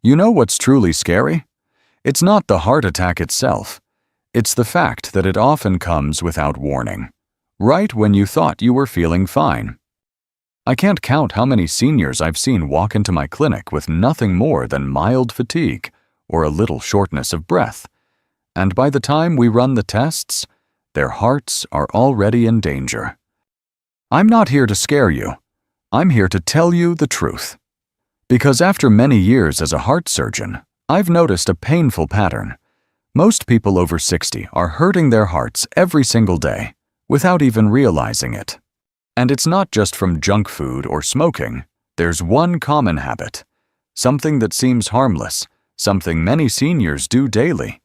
You know what's truly scary? It's not the heart attack itself. It's the fact that it often comes without warning, right when you thought you were feeling fine. I can't count how many seniors I've seen walk into my clinic with nothing more than mild fatigue or a little shortness of breath, and by the time we run the tests, their hearts are already in danger. I'm not here to scare you. I'm here to tell you the truth. Because after many years as a heart surgeon, I've noticed a painful pattern. Most people over 60 are hurting their hearts every single day without even realizing it. And it's not just from junk food or smoking. There's one common habit, something that seems harmless, something many seniors do daily,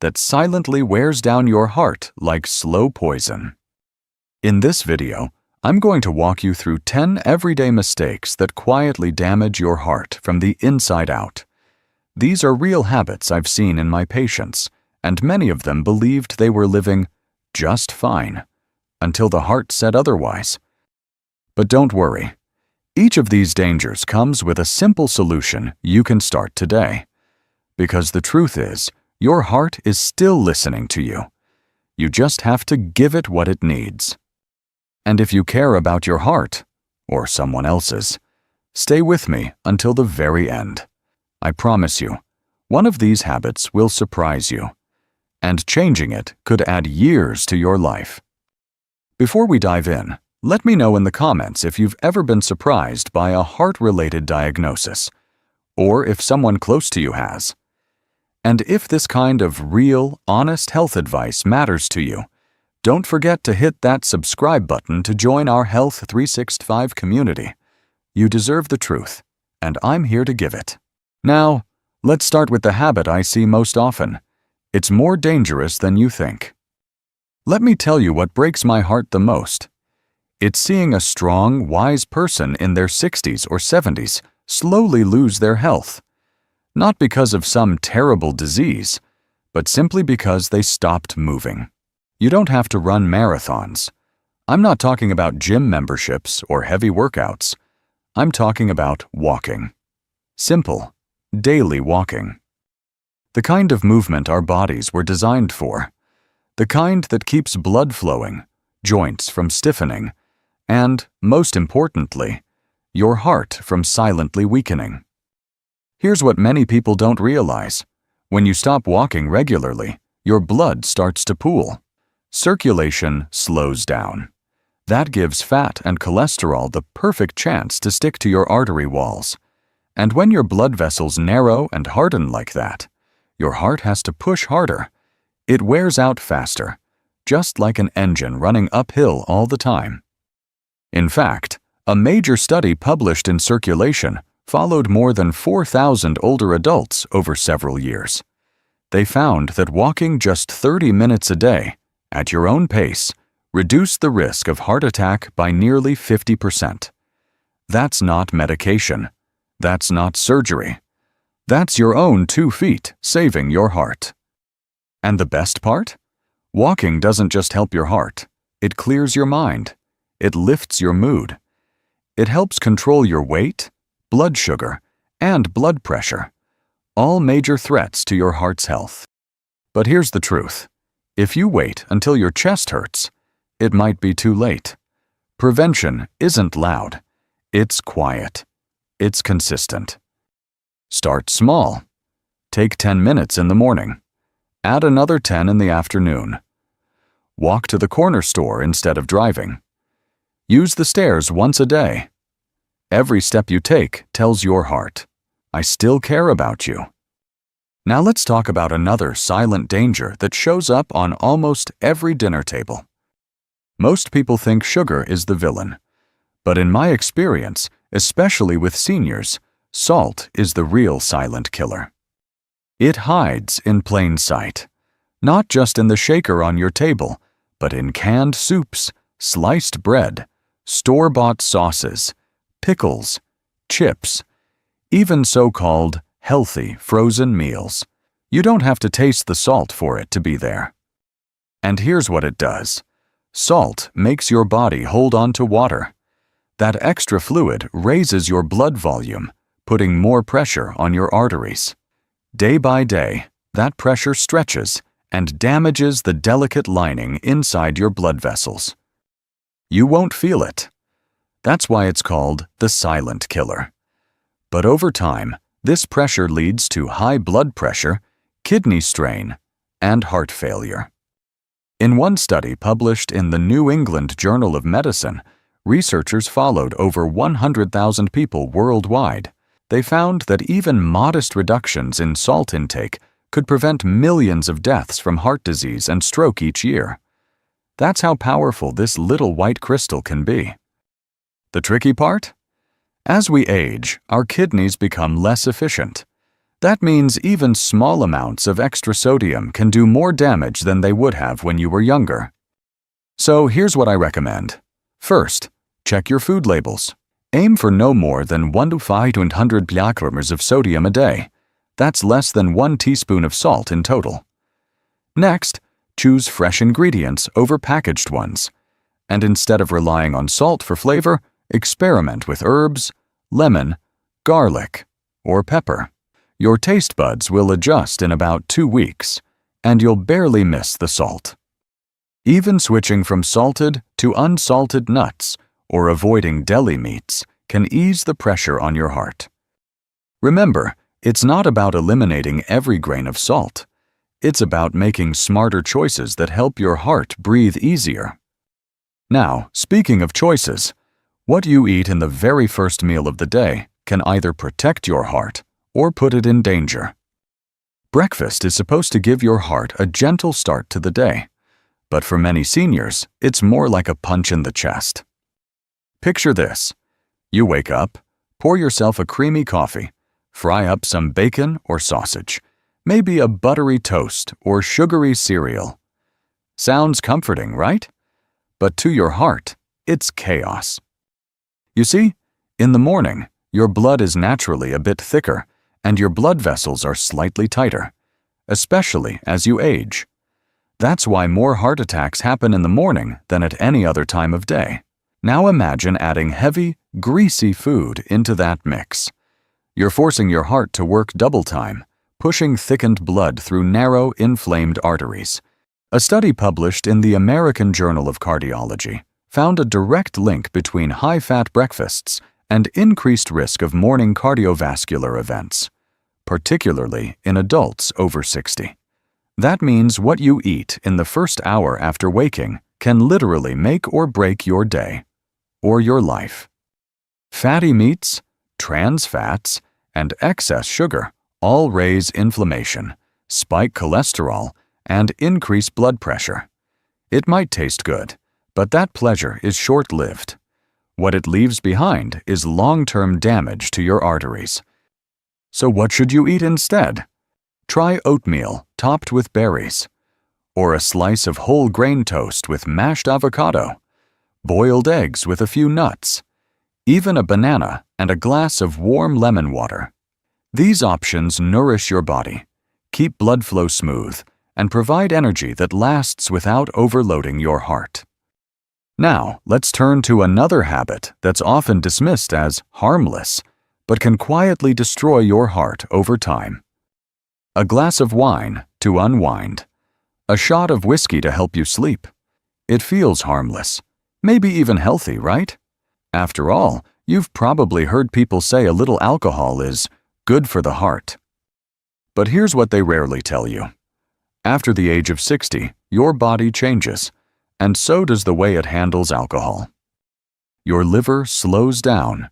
that silently wears down your heart like slow poison. In this video, I'm going to walk you through 10 everyday mistakes that quietly damage your heart from the inside out. These are real habits I've seen in my patients, and many of them believed they were living just fine, until the heart said otherwise. But don't worry. Each of these dangers comes with a simple solution you can start today. Because the truth is, your heart is still listening to you. You just have to give it what it needs. And if you care about your heart, or someone else's, stay with me until the very end. I promise you, one of these habits will surprise you, and changing it could add years to your life. Before we dive in, let me know in the comments if you've ever been surprised by a heart-related diagnosis, or if someone close to you has. And if this kind of real, honest health advice matters to you, don't forget to hit that subscribe button to join our Health 365 community. You deserve the truth, and I'm here to give it. Now, let's start with the habit I see most often. It's more dangerous than you think. Let me tell you what breaks my heart the most. It's seeing a strong, wise person in their 60s or 70s slowly lose their health. Not because of some terrible disease, but simply because they stopped moving. You don't have to run marathons. I'm not talking about gym memberships or heavy workouts. I'm talking about walking. Simple, daily walking. The kind of movement our bodies were designed for. The kind that keeps blood flowing, joints from stiffening, and, most importantly, your heart from silently weakening. Here's what many people don't realize. When you stop walking regularly, your blood starts to pool. Circulation slows down. That gives fat and cholesterol the perfect chance to stick to your artery walls. And when your blood vessels narrow and harden like that, your heart has to push harder. It wears out faster, just like an engine running uphill all the time. In fact, a major study published in Circulation followed more than 4,000 older adults over several years. They found that walking just 30 minutes a day, at your own pace, reduced the risk of heart attack by nearly 50%. That's not medication. That's not surgery. That's your own 2 feet saving your heart. And the best part? Walking doesn't just help your heart. It clears your mind. It lifts your mood. It helps control your weight, blood sugar, and blood pressure, all major threats to your heart's health. But here's the truth. If you wait until your chest hurts, it might be too late. Prevention isn't loud. It's quiet. It's consistent. Start small. Take 10 minutes in the morning. Add another 10 in the afternoon. Walk to the corner store instead of driving. Use the stairs once a day. Every step you take tells your heart, I still care about you. Now let's talk about another silent danger that shows up on almost every dinner table. Most people think sugar is the villain, but in my experience, especially with seniors, salt is the real silent killer. It hides in plain sight, not just in the shaker on your table, but in canned soups, sliced bread, store-bought sauces, pickles, chips, even so-called healthy frozen meals. You don't have to taste the salt for it to be there. And here's what it does. Salt makes your body hold on to water. That extra fluid raises your blood volume, putting more pressure on your arteries. Day by day, that pressure stretches and damages the delicate lining inside your blood vessels. You won't feel it. That's why it's called the silent killer. But over time, this pressure leads to high blood pressure, kidney strain, and heart failure. In one study published in the New England Journal of Medicine, researchers followed over 100,000 people worldwide. They found that even modest reductions in salt intake could prevent millions of deaths from heart disease and stroke each year. That's how powerful this little white crystal can be. The tricky part? As we age, our kidneys become less efficient. That means even small amounts of extra sodium can do more damage than they would have when you were younger. So here's what I recommend. First, check your food labels. Aim for no more than 1 to 500 milligrams of sodium a day. That's less than 1 teaspoon of salt in total. Next, choose fresh ingredients over packaged ones. And instead of relying on salt for flavor, experiment with herbs, lemon, garlic, or pepper. Your taste buds will adjust in about 2 weeks, and you'll barely miss the salt. Even switching from salted to unsalted nuts or avoiding deli meats can ease the pressure on your heart. Remember, it's not about eliminating every grain of salt. It's about making smarter choices that help your heart breathe easier. Now, speaking of choices, what you eat in the very first meal of the day can either protect your heart or put it in danger. Breakfast is supposed to give your heart a gentle start to the day, but for many seniors, it's more like a punch in the chest. Picture this. You wake up, pour yourself a creamy coffee, fry up some bacon or sausage, maybe a buttery toast or sugary cereal. Sounds comforting, right? But to your heart, it's chaos. You see, in the morning, your blood is naturally a bit thicker, and your blood vessels are slightly tighter, especially as you age. That's why more heart attacks happen in the morning than at any other time of day. Now imagine adding heavy, greasy food into that mix. You're forcing your heart to work double time, pushing thickened blood through narrow, inflamed arteries. A study published in the American Journal of Cardiology found a direct link between high-fat breakfasts and increased risk of morning cardiovascular events, particularly in adults over 60. That means what you eat in the first hour after waking can literally make or break your day or your life. Fatty meats, trans fats, and excess sugar all raise inflammation, spike cholesterol, and increase blood pressure. It might taste good, but that pleasure is short-lived. What it leaves behind is long-term damage to your arteries. So what should you eat instead? Try oatmeal topped with berries, or a slice of whole grain toast with mashed avocado, boiled eggs with a few nuts, even a banana and a glass of warm lemon water. These options nourish your body, keep blood flow smooth, and provide energy that lasts without overloading your heart. Now, let's turn to another habit that's often dismissed as harmless, but can quietly destroy your heart over time. A glass of wine to unwind. A shot of whiskey to help you sleep. It feels harmless, maybe even healthy, right? After all, you've probably heard people say a little alcohol is good for the heart. But here's what they rarely tell you. After the age of 60, your body changes, and so does the way it handles alcohol. Your liver slows down,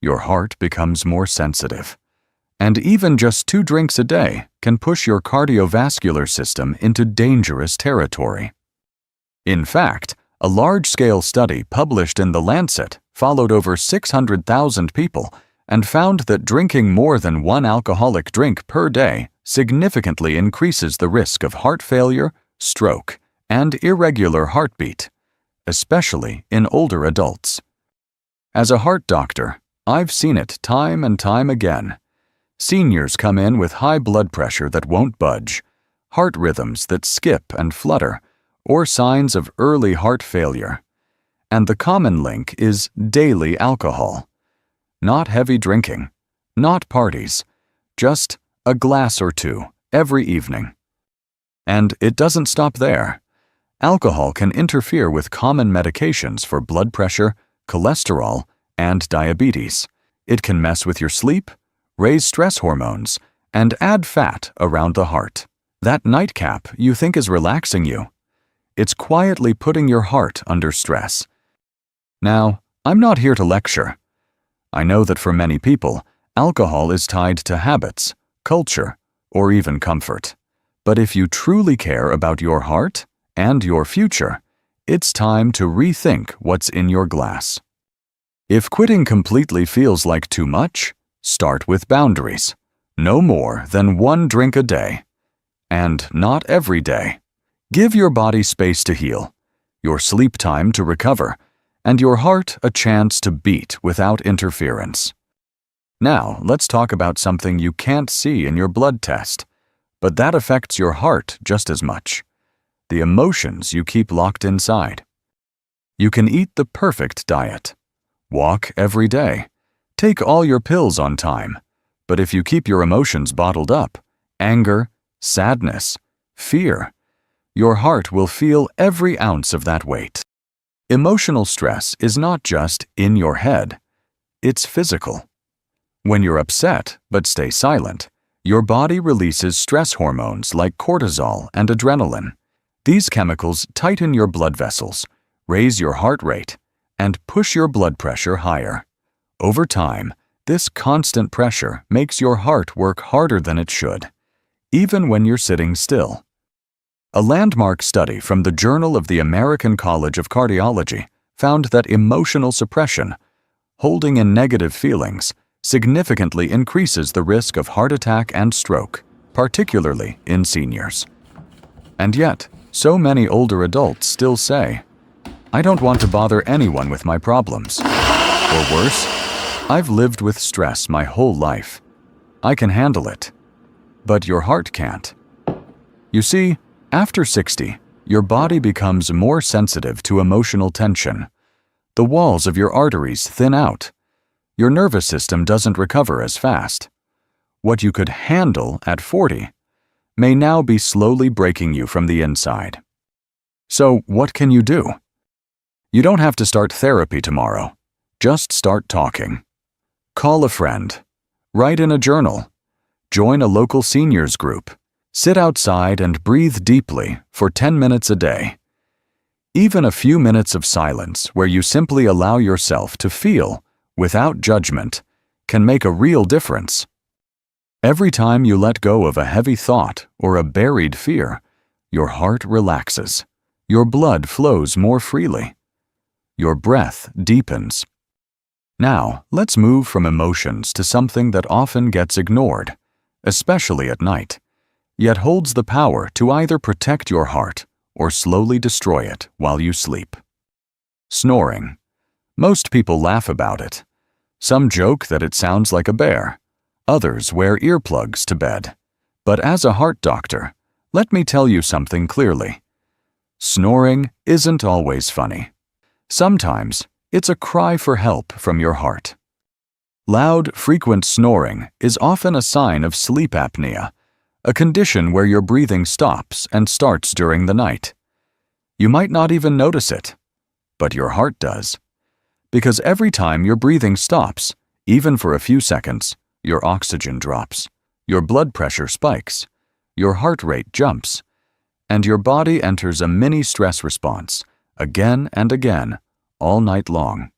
your heart becomes more sensitive, and even just 2 drinks a day can push your cardiovascular system into dangerous territory. In fact, a large-scale study published in The Lancet followed over 600,000 people and found that drinking more than 1 alcoholic drink per day significantly increases the risk of heart failure, stroke, and irregular heartbeat, especially in older adults. As a heart doctor, I've seen it time and time again. Seniors come in with high blood pressure that won't budge, heart rhythms that skip and flutter, or signs of early heart failure. And the common link is daily alcohol. Not heavy drinking, not parties, just a glass or two every evening. And it doesn't stop there. Alcohol can interfere with common medications for blood pressure, cholesterol, and diabetes. It can mess with your sleep, raise stress hormones, and add fat around the heart. That nightcap you think is relaxing you, it's quietly putting your heart under stress. Now, I'm not here to lecture. I know that for many people, alcohol is tied to habits, culture, or even comfort. But if you truly care about your heart and your future, it's time to rethink what's in your glass. If quitting completely feels like too much, start with boundaries. No more than 1 drink a day. And not every day. Give your body space to heal, your sleep time to recover, and your heart a chance to beat without interference. Now, let's talk about something you can't see in your blood test, but that affects your heart just as much. The emotions you keep locked inside. You can eat the perfect diet, walk every day, take all your pills on time, but if you keep your emotions bottled up, anger, sadness, fear, your heart will feel every ounce of that weight. Emotional stress is not just in your head, it's physical. When you're upset but stay silent, your body releases stress hormones like cortisol and adrenaline. These chemicals tighten your blood vessels, raise your heart rate, and push your blood pressure higher. Over time, this constant pressure makes your heart work harder than it should, even when you're sitting still. A landmark study from the Journal of the American College of Cardiology found that emotional suppression, holding in negative feelings, significantly increases the risk of heart attack and stroke, particularly in seniors. And yet, so many older adults still say, "I don't want to bother anyone with my problems." Or worse, "I've lived with stress my whole life. I can handle it." But your heart can't. You see, after 60, your body becomes more sensitive to emotional tension. The walls of your arteries thin out. Your nervous system doesn't recover as fast. What you could handle at 40 may now be slowly breaking you from the inside. So what can you do? You don't have to start therapy tomorrow. Just start talking. Call a friend. Write in a journal. Join a local seniors group. Sit outside and breathe deeply for 10 minutes a day. Even a few minutes of silence where you simply allow yourself to feel, without judgment, can make a real difference. Every time you let go of a heavy thought or a buried fear, your heart relaxes. Your blood flows more freely. Your breath deepens. Now, let's move from emotions to something that often gets ignored, especially at night, yet holds the power to either protect your heart or slowly destroy it while you sleep. Snoring. Most people laugh about it. Some joke that it sounds like a bear. Others wear earplugs to bed. But as a heart doctor, let me tell you something clearly. Snoring isn't always funny. Sometimes it's a cry for help from your heart. Loud, frequent snoring is often a sign of sleep apnea, a condition where your breathing stops and starts during the night. You might not even notice it, but your heart does. Because every time your breathing stops, even for a few seconds, your oxygen drops, your blood pressure spikes, your heart rate jumps, and your body enters a mini stress response, again and again, all night long.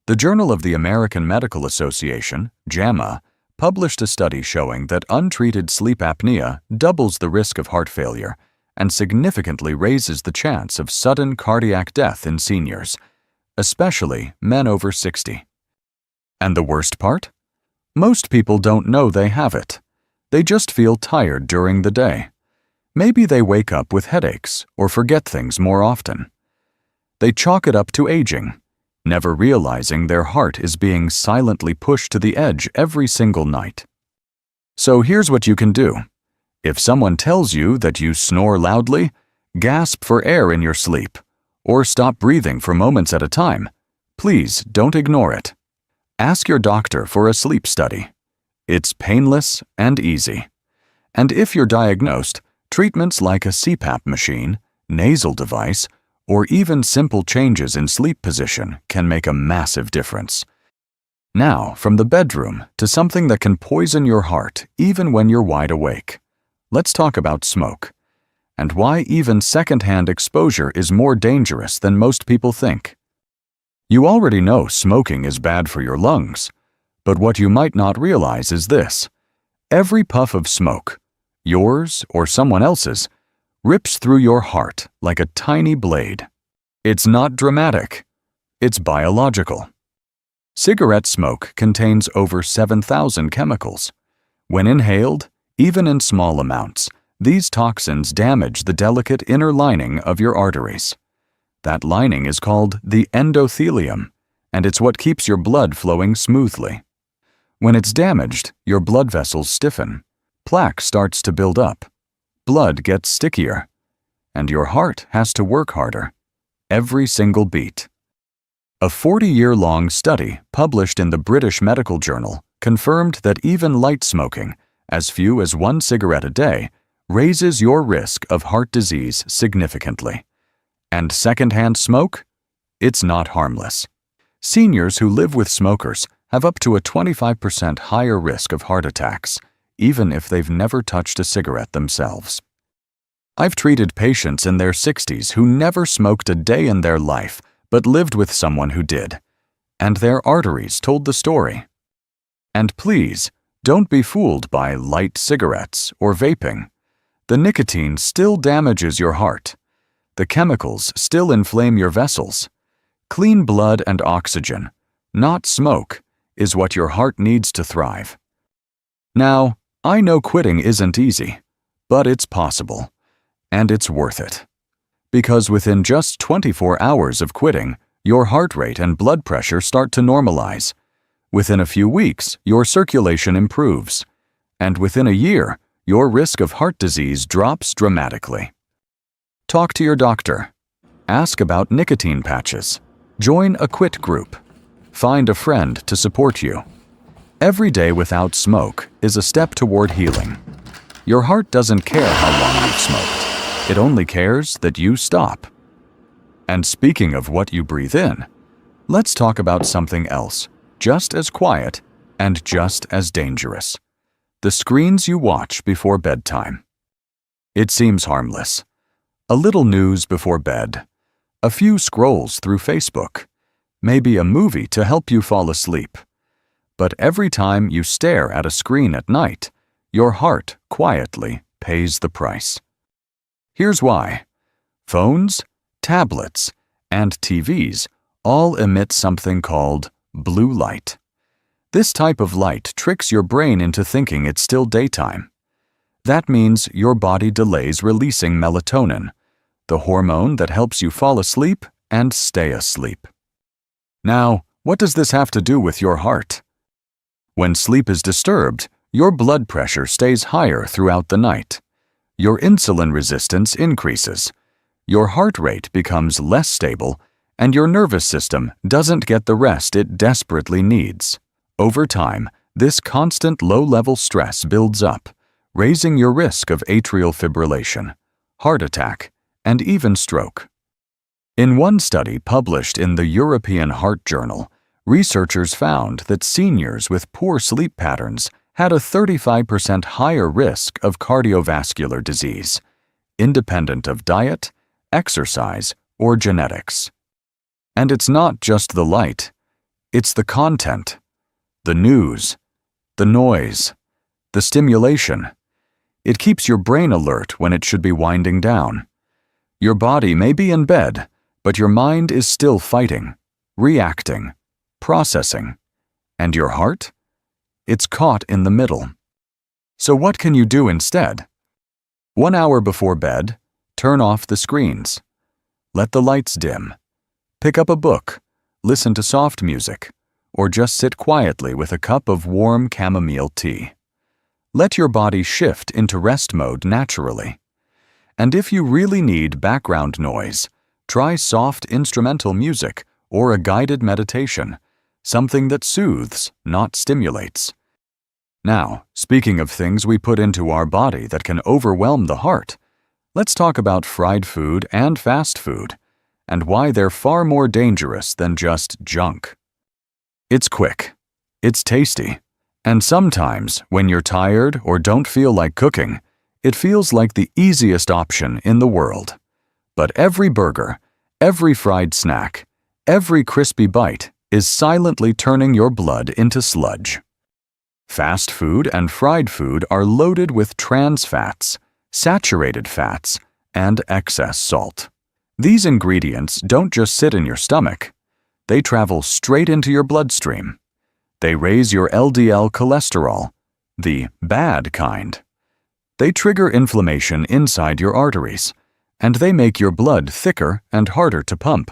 The Journal of the American Medical Association, JAMA, published a study showing that untreated sleep apnea doubles the risk of heart failure and significantly raises the chance of sudden cardiac death in seniors, especially men over 60. And the worst part? Most people don't know they have it. They just feel tired during the day. Maybe they wake up with headaches or forget things more often. They chalk it up to aging, never realizing their heart is being silently pushed to the edge every single night. So here's what you can do. If someone tells you that you snore loudly, gasp for air in your sleep, or stop breathing for moments at a time, please don't ignore it. Ask your doctor for a sleep study. It's painless and easy. And if you're diagnosed, treatments like a CPAP machine, nasal device, or even simple changes in sleep position can make a massive difference. Now, from the bedroom to something that can poison your heart even when you're wide awake. Let's talk about smoke, and why even secondhand exposure is more dangerous than most people think. You already know smoking is bad for your lungs, but what you might not realize is this. Every puff of smoke, yours or someone else's, rips through your heart like a tiny blade. It's not dramatic. It's biological. Cigarette smoke contains over 7,000 chemicals. When inhaled, even in small amounts, these toxins damage the delicate inner lining of your arteries. That lining is called the endothelium, and it's what keeps your blood flowing smoothly. When it's damaged, your blood vessels stiffen, plaque starts to build up, blood gets stickier, and your heart has to work harder, every single beat. A 40-year-long study published in the British Medical Journal confirmed that even light smoking, as few as 1 cigarette a day, raises your risk of heart disease significantly. And secondhand smoke? It's not harmless. Seniors who live with smokers have up to a 25% higher risk of heart attacks, even if they've never touched a cigarette themselves. I've treated patients in their 60s who never smoked a day in their life, but lived with someone who did, and their arteries told the story. And please, don't be fooled by light cigarettes or vaping. The nicotine still damages your heart. The chemicals still inflame your vessels. Clean blood and oxygen, not smoke, is what your heart needs to thrive. Now, I know quitting isn't easy, but it's possible, and it's worth it. Because within just 24 hours of quitting, your heart rate and blood pressure start to normalize. Within a few weeks, your circulation improves. And within a year, your risk of heart disease drops dramatically. Talk to your doctor. Ask about nicotine patches. Join a quit group. Find a friend to support you. Every day without smoke is a step toward healing. Your heart doesn't care how long you've smoked. It only cares that you stop. And speaking of what you breathe in, let's talk about something else, just as quiet and just as dangerous. The screens you watch before bedtime. It seems harmless. A little news before bed. A few scrolls through Facebook. Maybe a movie to help you fall asleep. But every time you stare at a screen at night, your heart quietly pays the price. Here's why. Phones, tablets, and TVs all emit something called blue light. This type of light tricks your brain into thinking it's still daytime. That means your body delays releasing melatonin, the hormone that helps you fall asleep and stay asleep. Now, what does this have to do with your heart? When sleep is disturbed, your blood pressure stays higher throughout the night. Your insulin resistance increases. Your heart rate becomes less stable, and your nervous system doesn't get the rest it desperately needs. Over time, this constant low-level stress builds up, raising your risk of atrial fibrillation, heart attack, and even stroke. In one study published in the European Heart Journal, researchers found that seniors with poor sleep patterns had a 35% higher risk of cardiovascular disease, independent of diet, exercise, or genetics. And it's not just the light, it's the content, the news, the noise, the stimulation. It keeps your brain alert when it should be winding down. Your body may be in bed, but your mind is still fighting, reacting, processing. And your heart? It's caught in the middle. So what can you do instead? 1 hour before bed, turn off the screens. Let the lights dim. Pick up a book, listen to soft music, or just sit quietly with a cup of warm chamomile tea. Let your body shift into rest mode naturally. And if you really need background noise, try soft instrumental music or a guided meditation, something that soothes, not stimulates. Now, speaking of things we put into our body that can overwhelm the heart, let's talk about fried food and fast food, and why they're far more dangerous than just junk. It's quick, it's tasty, and sometimes, when you're tired or don't feel like cooking, it feels like the easiest option in the world. But every burger, every fried snack, every crispy bite is silently turning your blood into sludge. Fast food and fried food are loaded with trans fats, saturated fats, and excess salt. These ingredients don't just sit in your stomach. They travel straight into your bloodstream. They raise your LDL cholesterol, the bad kind. They trigger inflammation inside your arteries, and they make your blood thicker and harder to pump.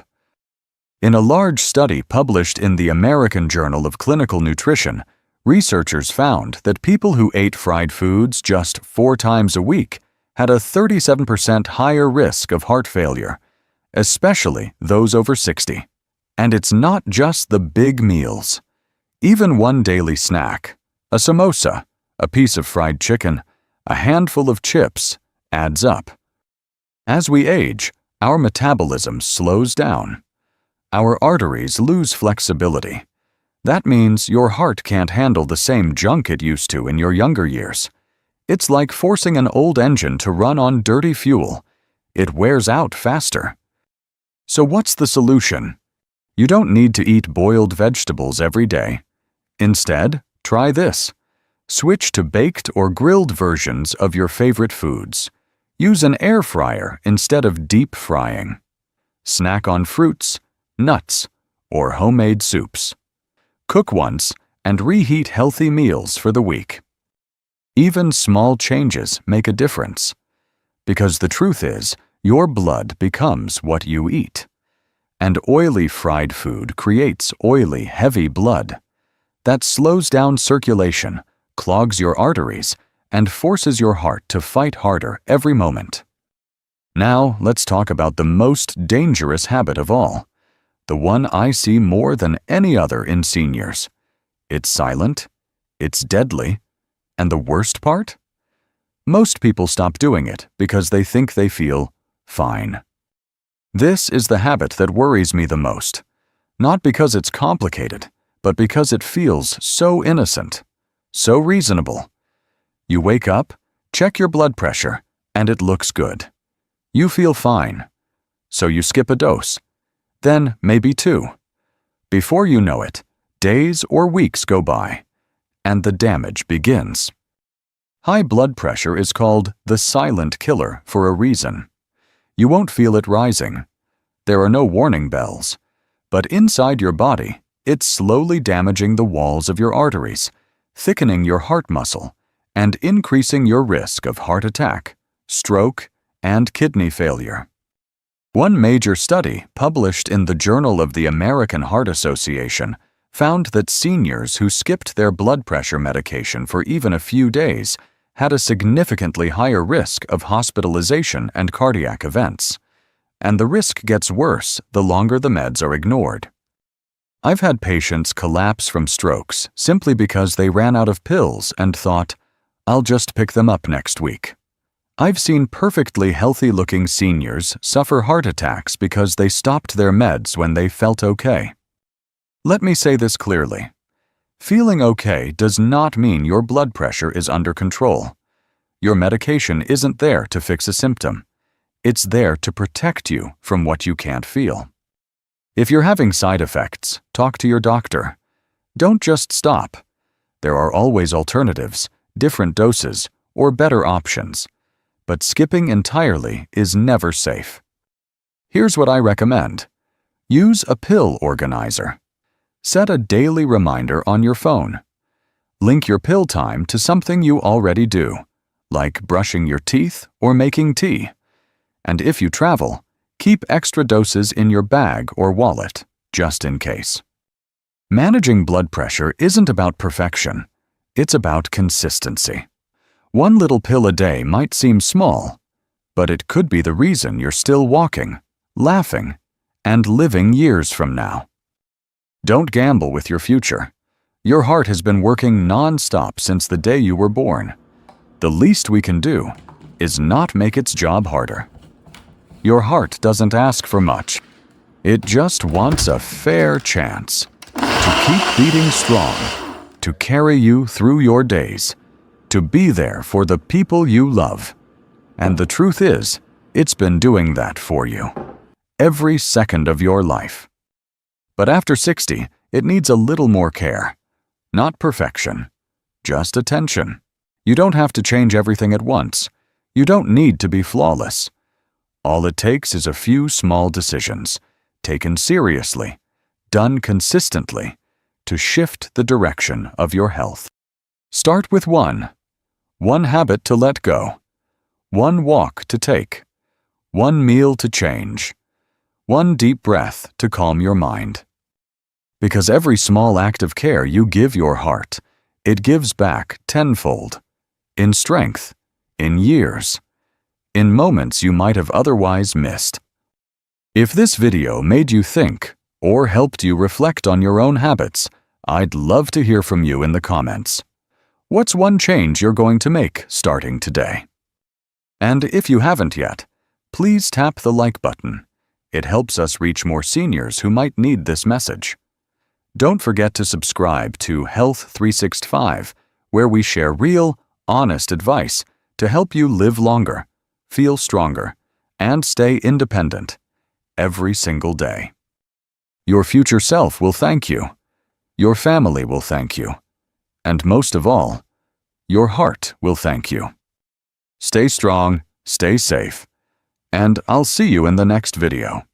In a large study published in the American Journal of Clinical Nutrition, researchers found that people who ate fried foods just 4 times a week had a 37% higher risk of heart failure, especially those over 60. And it's not just the big meals. Even one daily snack, a samosa, a piece of fried chicken, a handful of chips, adds up. As we age, our metabolism slows down. Our arteries lose flexibility. That means your heart can't handle the same junk it used to in your younger years. It's like forcing an old engine to run on dirty fuel. It wears out faster. So what's the solution? You don't need to eat boiled vegetables every day. Instead, try this. Switch to baked or grilled versions of your favorite foods. Use an air fryer instead of deep frying. Snack on fruits, nuts, or homemade soups. Cook once and reheat healthy meals for the week. Even small changes make a difference. Because the truth is, your blood becomes what you eat. And oily fried food creates oily, heavy blood. That slows down circulation, clogs your arteries, and forces your heart to fight harder every moment. Now, let's talk about the most dangerous habit of all. The one I see more than any other in seniors. It's silent, it's deadly, and the worst part? Most people stop doing it because they think they feel fine. This is the habit that worries me the most. Not because it's complicated, but because it feels so innocent, so reasonable. You wake up, check your blood pressure, and it looks good. You feel fine. So you skip a dose. Then maybe 2. Before you know it, days or weeks go by, and the damage begins. High blood pressure is called the silent killer for a reason. You won't feel it rising. There are no warning bells. But inside your body, it's slowly damaging the walls of your arteries, thickening your heart muscle, and increasing your risk of heart attack, stroke, and kidney failure. One major study published in the Journal of the American Heart Association found that seniors who skipped their blood pressure medication for even a few days had a significantly higher risk of hospitalization and cardiac events. And the risk gets worse the longer the meds are ignored. I've had patients collapse from strokes simply because they ran out of pills and thought, I'll just pick them up next week. I've seen perfectly healthy-looking seniors suffer heart attacks because they stopped their meds when they felt okay. Let me say this clearly. Feeling okay does not mean your blood pressure is under control. Your medication isn't there to fix a symptom. It's there to protect you from what you can't feel. If you're having side effects, talk to your doctor. Don't just stop. There are always alternatives, different doses, or better options. But skipping entirely is never safe. Here's what I recommend. Use a pill organizer. Set a daily reminder on your phone. Link your pill time to something you already do, like brushing your teeth or making tea. And if you travel, keep extra doses in your bag or wallet, just in case. Managing blood pressure isn't about perfection. It's about consistency. One little pill a day might seem small, but it could be the reason you're still walking, laughing, and living years from now. Don't gamble with your future. Your heart has been working non-stop since the day you were born. The least we can do is not make its job harder. Your heart doesn't ask for much. It just wants a fair chance to keep beating strong, to carry you through your days, to be there for the people you love. And the truth is, it's been doing that for you, every second of your life. But after 60, it needs a little more care. Not perfection, just attention. You don't have to change everything at once. You don't need to be flawless. All it takes is a few small decisions, taken seriously, done consistently, to shift the direction of your health. Start with one habit to let go, one walk to take, one meal to change, one deep breath to calm your mind. Because every small act of care you give your heart, it gives back tenfold, in strength, in years, in moments you might have otherwise missed. If this video made you think or helped you reflect on your own habits, I'd love to hear from you in the comments. What's one change you're going to make starting today? And if you haven't yet, please tap the like button. It helps us reach more seniors who might need this message. Don't forget to subscribe to Health 365, where we share real, honest advice to help you live longer, feel stronger, and stay independent every single day. Your future self will thank you. Your family will thank you. And most of all, your heart will thank you. Stay strong, stay safe, and I'll see you in the next video.